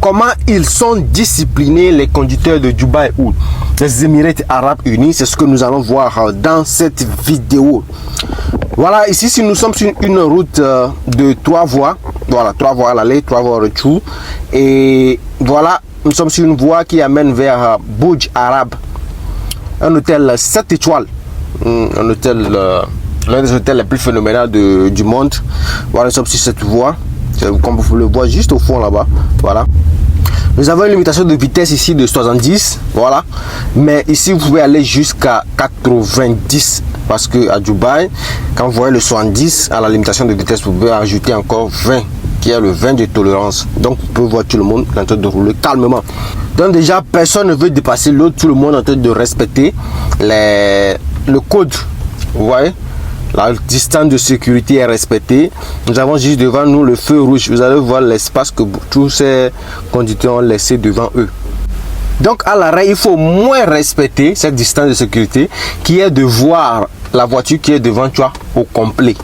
comment ils sont disciplinés, les conducteurs de Dubaï ou des Émirats Arabes Unis. C'est ce que nous allons voir dans cette vidéo. Voilà, ici si nous sommes sur une route de 3 voies. Voilà, 3 voies à l'aller, 3 voies au retour. Et voilà, nous sommes sur une voie qui amène vers Burj Arab, un hôtel 7 étoiles, un hôtel, l'un des hôtels les plus phénoménaux du monde. Voilà, nous sommes sur cette voie, comme vous pouvez le voir juste au fond là-bas. Voilà. Nous avons une limitation de vitesse ici de 70, voilà. Mais ici, vous pouvez aller jusqu'à 90 parce que à Dubaï, quand vous voyez le 70 à la limitation de vitesse, vous pouvez ajouter encore 20, qui est le 20 de tolérance. Donc, vous pouvez voir tout le monde en train de rouler calmement. Donc, déjà, personne ne veut dépasser l'autre, tout le monde est en train de respecter le code. Vous voyez? La distance de sécurité est respectée. Nous avons juste devant nous le feu rouge. Vous allez voir l'espace que tous ces conducteurs ont laissé devant eux. Donc à l'arrêt, il faut moins respecter cette distance de sécurité qui est de voir la voiture qui est devant toi au complet.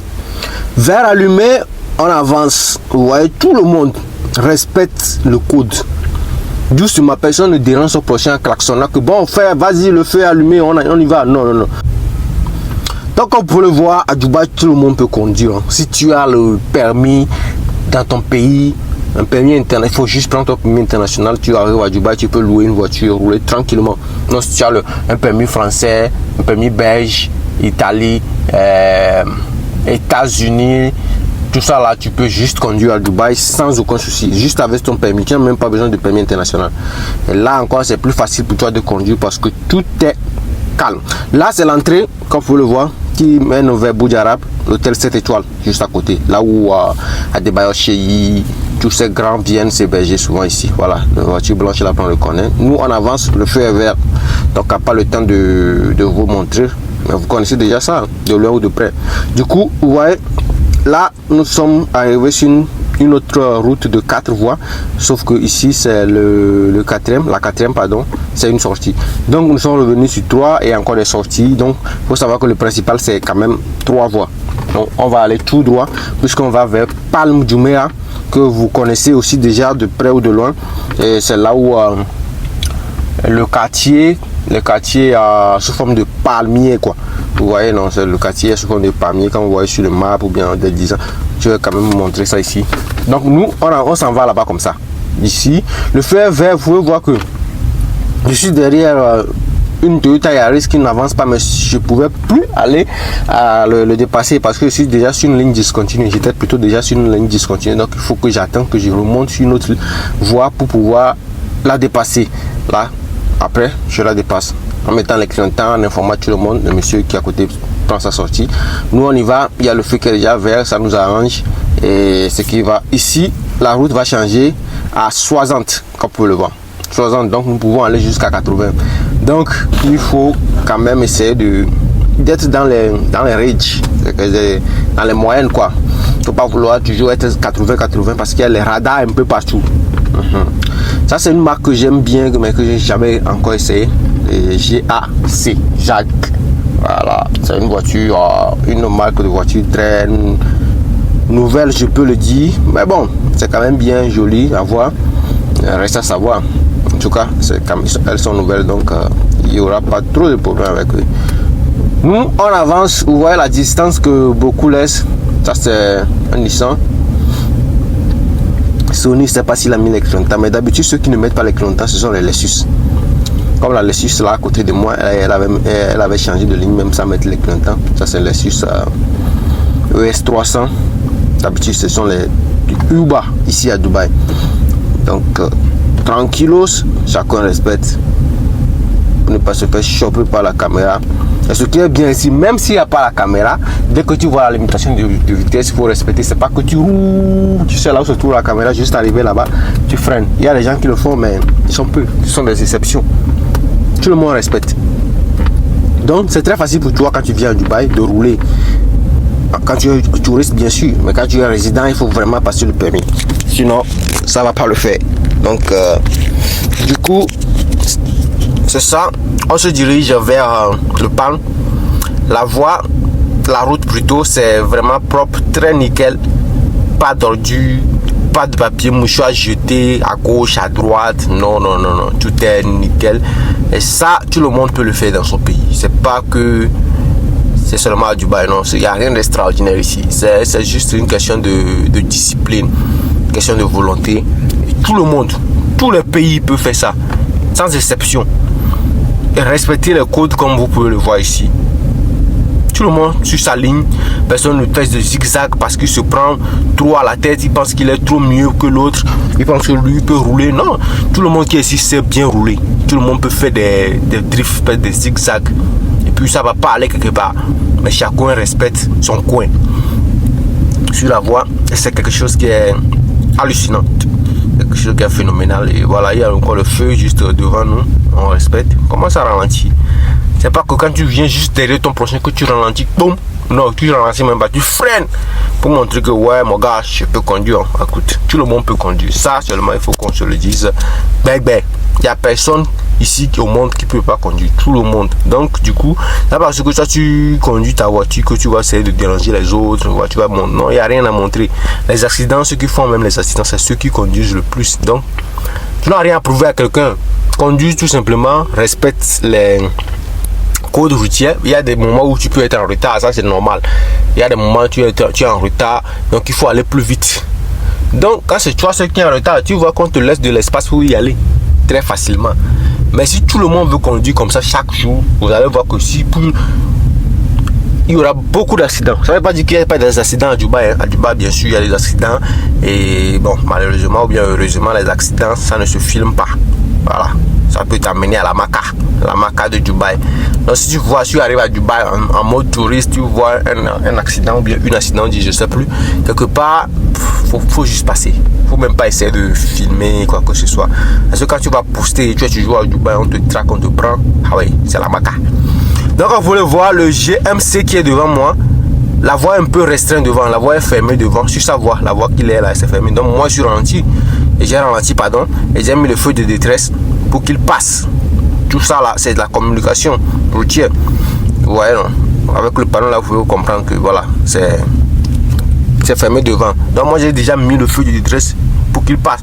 Vert allumé, on avance. Vous voyez, tout le monde respecte le code. Doucement, personne ne dérange son prochain klaxon là que bon, frère, vas-y, le feu est allumé, on y va. Non, non, non. Donc, comme vous pouvez le voir, à Dubaï, tout le monde peut conduire. Si tu as le permis dans ton pays, un permis international, il faut juste prendre ton permis international. Tu arrives à Dubaï, tu peux louer une voiture, rouler tranquillement. Non, si tu as un permis français, un permis belge, Italie, États-Unis, tout ça là, tu peux juste conduire à Dubaï sans aucun souci. Juste avec ton permis, tu n'as même pas besoin de permis international. Et là encore, c'est plus facile pour toi de conduire parce que tout est calme. Là, c'est l'entrée, comme vous le voyez, qui mène vers Burj Arab, l'hôtel 7 étoiles, juste à côté. Là où Adebayo Cheyi, tous ces grands viennent s'héberger souvent ici. Voilà, la voiture blanche là, on le connaît. Nous, on avance, le feu est vert. Donc, on n'a pas le temps de vous montrer. Mais vous connaissez déjà ça, de loin ou de près. Du coup, vous voyez, là, nous sommes arrivés sur une autre route de 4 voies, sauf que ici c'est la quatrième pardon, c'est une sortie. Donc nous sommes revenus sur 3 et encore des sorties. Donc il faut savoir que le principal c'est quand même 3 voies. Donc on va aller tout droit puisqu'on va vers Palm Jumeirah, que vous connaissez aussi déjà de près ou de loin. Et c'est là où le quartier sous forme de palmier quoi. Vous voyez, non, c'est le quartier sous forme de palmier. Quand vous voyez sur le map ou bien des 10 ans, je vais quand même vous montrer ça ici. Donc nous, on s'en va là-bas comme ça. Ici, le feu est vert. Vous pouvez voir que je suis derrière une Toyota Yaris qui n'avance pas, mais je ne pouvais plus aller le dépasser parce que je suis déjà sur une ligne discontinue. J'étais plutôt déjà sur une ligne discontinue. Donc il faut que j'attende que je remonte sur une autre voie pour pouvoir la dépasser. Là, après, je la dépasse. En mettant les clignotants, en informant tout le monde, le monsieur qui est à côté prend sa sortie. Nous on y va, il y a le feu qui est déjà vert, ça nous arrange. Et ce qui va ici, la route va changer à 60, comme vous pouvez le voir. 60, donc nous pouvons aller jusqu'à 80. Donc il faut quand même essayer d'être dans les ranges, dans les moyennes quoi. Il ne faut pas vouloir toujours être 80 parce qu'il y a les radars un peu partout. Ça c'est une marque que j'aime bien mais que j'ai jamais encore essayé. GAC, Jacques. Voilà, c'est une voiture, une marque de voiture très nouvelle, je peux le dire. Mais bon, c'est quand même bien joli à voir. Reste à savoir. En tout cas, elles sont nouvelles, donc il n'y aura pas trop de problème avec eux. Nous, on avance. Vous voyez la distance que beaucoup laissent. Ça, c'est un Nissan. Sony, je ne sais pas s'il a mis les clignotants, mais d'habitude, ceux qui ne mettent pas les clignotants, ce sont les Lexus. Comme la Lexus là à côté de moi, elle avait changé de ligne même sans mettre les clignotants. Ça c'est Lexus ES300. D'habitude ce sont les Uber ici à Dubaï. Donc tranquillos, chacun respecte pour ne pas se faire choper par la caméra. Et ce qui est bien ici, même s'il n'y a pas la caméra, dès que tu vois la limitation de vitesse, il faut respecter. C'est pas que tu roules, tu sais là où se trouve la caméra, juste arriver là-bas, tu freines. Il y a des gens qui le font, mais ils sont peu, ce sont des exceptions. Tout le monde respecte. Donc c'est très facile pour toi quand tu viens à Dubaï de rouler. Quand tu es touriste bien sûr, mais quand tu es résident, il faut vraiment passer le permis. Sinon, ça va pas le faire. Donc du coup, c'est ça. On se dirige vers le Palm. La route plutôt, c'est vraiment propre, très nickel. Pas d'ordures, pas de papier mouchoir jeté à gauche, à droite. Non, non, non, non. Tout est nickel. Et ça, tout le monde peut le faire dans son pays. C'est pas que c'est seulement à Dubaï. Non, il n'y a rien d'extraordinaire ici. C'est juste une question de discipline, une question de volonté. Et tout le monde, tous les pays peuvent faire ça, sans exception. Et respecter les codes comme vous pouvez le voir ici. Tout le monde sur sa ligne, personne ne fait de zigzag parce qu'il se prend trop à la tête, il pense qu'il est trop mieux que l'autre, il pense que lui peut rouler. Non, tout le monde qui est ici sait bien rouler. Tout le monde peut faire des drifts, des zigzags. Et puis ça va pas aller quelque part. Mais chacun respecte son coin. Sur la voie, c'est quelque chose qui est hallucinant. Quelque chose qui est phénoménal. Et voilà, il y a encore le feu juste devant nous. On respecte. Comment ça ralentit? C'est pas que quand tu viens juste derrière ton prochain que tu ralentis, boum. Non, tu ralentis même pas, tu freines pour montrer que ouais, mon gars, je peux conduire. Écoute, tout le monde peut conduire. Ça seulement, il faut qu'on se le dise. Il n'y a personne ici au monde qui peut pas conduire. Tout le monde. Donc, du coup, c'est parce que toi, tu conduis ta voiture que tu vas essayer de déranger les autres. Tu vas montrer. Non, il n'y a rien à montrer. Les accidents, ceux qui font même les accidents, c'est ceux qui conduisent le plus. Donc, tu n'as rien à prouver à quelqu'un. Conduis tout simplement, respecte les code routier. Il y a des moments où tu peux être en retard, ça c'est normal. Il y a des moments où tu es en retard, donc il faut aller plus vite. Donc quand c'est toi ce qui est en retard, tu vois qu'on te laisse de l'espace pour y aller très facilement. Mais si tout le monde veut conduire comme ça chaque jour, vous allez voir que si il y aura beaucoup d'accidents. Ça ne veut pas dire qu'il n'y a pas des accidents à Dubaï. À Dubaï, bien sûr, il y a des accidents. Et bon, malheureusement ou bien heureusement, les accidents, ça ne se filme pas. Voilà. Ça peut t'amener à la Maca de Dubaï. Donc si tu arrives à Dubaï en mode touriste, tu vois un accident ou bien une accident, je sais plus, quelque part, faut juste passer. Faut même pas essayer de filmer quoi que ce soit. Parce que quand tu vas poster, tu joues à Dubaï, on te traque, on te prend. Ah oui, c'est la Maca. Donc vous voulez voir le GMC qui est devant moi. La voie est un peu restreinte devant, la voie est fermée devant. Sur sa voie, la voie qu'il est là, c'est fermé. Donc moi je suis ralenti. Et j'ai ralenti, pardon. Et j'ai mis le feu de détresse pour qu'il passe. Tout ça là, c'est de la communication routière. Vous voyez, non? Avec le panneau là, vous pouvez comprendre que voilà, c'est fermé devant. Donc moi j'ai déjà mis le feu de détresse pour qu'il passe.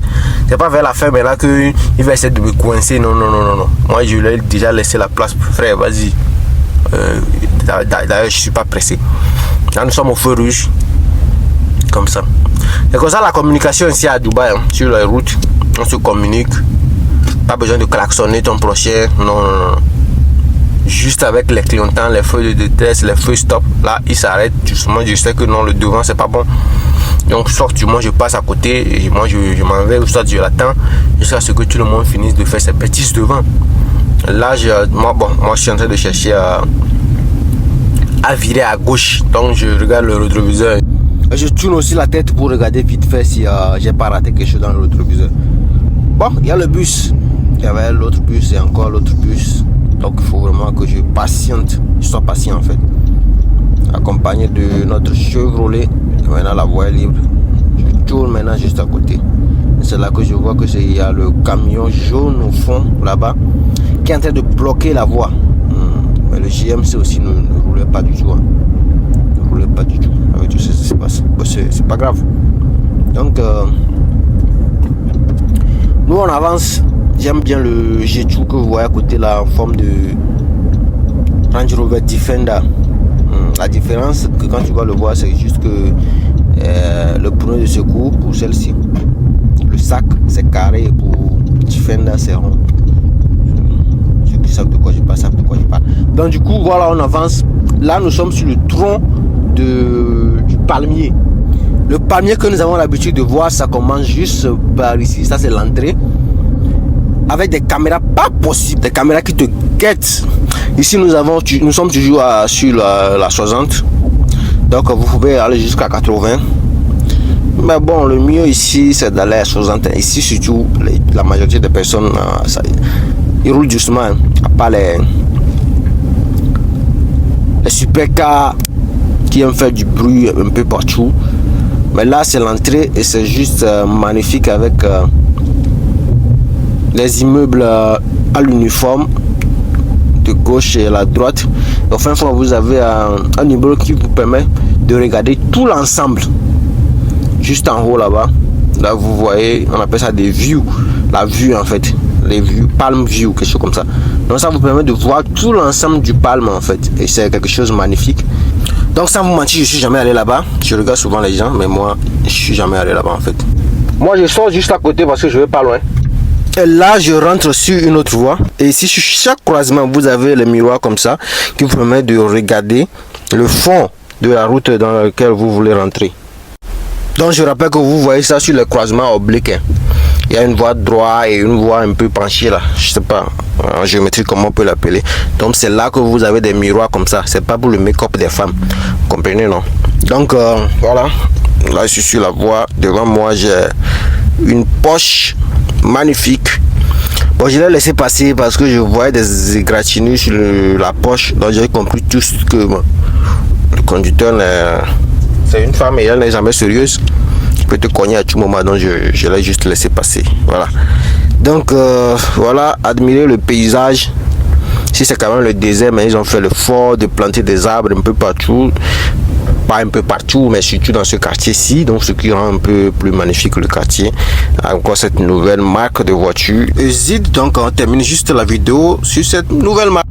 C'est pas vers la fin mais là qu'il va essayer de me coincer. Non, non, non, non, non. Moi je lui ai déjà laissé la place. Frère, vas-y. D'ailleurs je suis pas pressé. Là nous sommes au feu rouge. Comme ça. C'est comme ça la communication ici à Dubaï, hein, sur les routes. On se communique. Pas besoin de klaxonner ton prochain. Non, non, non. Juste avec les clignotants, les feux de détresse, les feux stop. Là, il s'arrête. Justement, je sais que non, le devant, c'est pas bon. Donc, soit du moins, je passe à côté et moi, je m'en vais, ou soit je l'attends jusqu'à ce que tout le monde finisse de faire ses bêtises devant. Là, moi, je suis en train de chercher à virer à gauche. Donc, je regarde le rétroviseur. Je tourne aussi la tête pour regarder vite fait si j'ai pas raté quelque chose dans le rétroviseur. Bon, il y a le bus. Il y avait l'autre bus et encore l'autre bus. Donc il faut vraiment que je patiente. Je sois patient en fait. Accompagné de notre Chevrolet. Maintenant la voie est libre. Je tourne maintenant juste à côté. C'est là que je vois que il y a le camion jaune au fond là-bas qui est en train de bloquer la voie. Mais le GMC aussi ne roulait pas du tout. Ne roulait pas du tout. Avec tout ce qui se passe. C'est pas grave. Donc nous on avance. J'aime bien le G2 que vous voyez à côté là en forme de Range Rover Defender. La différence que quand tu vas le voir, c'est juste que le pneu de secours pour celle-ci, le sac c'est carré et pour Defender c'est rond. Ceux qui savent de quoi je parle, savent de quoi je parle. Donc du coup voilà, on avance. Là nous sommes sur le tronc du palmier. Le palmier que nous avons l'habitude de voir, ça commence juste par ici. Ça c'est l'entrée. Avec des caméras pas possibles, des caméras qui te guettent. Ici nous sommes toujours sur la 60. Donc vous pouvez aller jusqu'à 80. Mais bon, le mieux ici c'est d'aller à 60. Ici surtout, la majorité des personnes, ils roulent doucement. À part les supercars qui aiment faire du bruit un peu partout. Mais là c'est l'entrée et c'est juste magnifique avec les immeubles à l'uniforme de gauche et à la droite. Et enfin, vous avez un immeuble qui vous permet de regarder tout l'ensemble juste en haut là-bas. Là, vous voyez, on appelle ça des views. La vue, en fait. Les views, palm view, quelque chose comme ça. Donc, ça vous permet de voir tout l'ensemble du palme, en fait. Et c'est quelque chose de magnifique. Donc, sans vous mentir, je suis jamais allé là-bas. Je regarde souvent les gens, mais moi, je suis jamais allé là-bas, en fait. Moi, je sors juste à côté parce que je vais pas loin. Et là, je rentre sur une autre voie. Et ici, sur chaque croisement, vous avez le miroir comme ça qui vous permet de regarder le fond de la route dans laquelle vous voulez rentrer. Donc, je rappelle que vous voyez ça sur le croisement oblique. Il y a une voie droite et une voie un peu penchée là. Je sais pas en géométrie comment on peut l'appeler. Donc, c'est là que vous avez des miroirs comme ça. C'est pas pour le make-up des femmes. Vous comprenez, non? Donc, voilà. Là, je suis sur la voie. Devant moi, j'ai une poche magnifique. Bon, je l'ai laissé passer parce que je voyais des égratignures sur la poche. Donc, j'ai compris tout ce que le conducteur, c'est une femme et elle n'est jamais sérieuse. Il peut te cogner à tout moment. Donc, je l'ai juste laissé passer. Voilà. Donc, voilà, admirer le paysage. Si c'est quand même le désert, mais ils ont fait l'effort de planter des arbres un peu partout. Pas un peu partout, mais surtout dans ce quartier-ci, donc ce qui rend un peu plus magnifique le quartier. Encore cette nouvelle marque de voiture. Zid, donc on termine juste la vidéo sur cette nouvelle marque.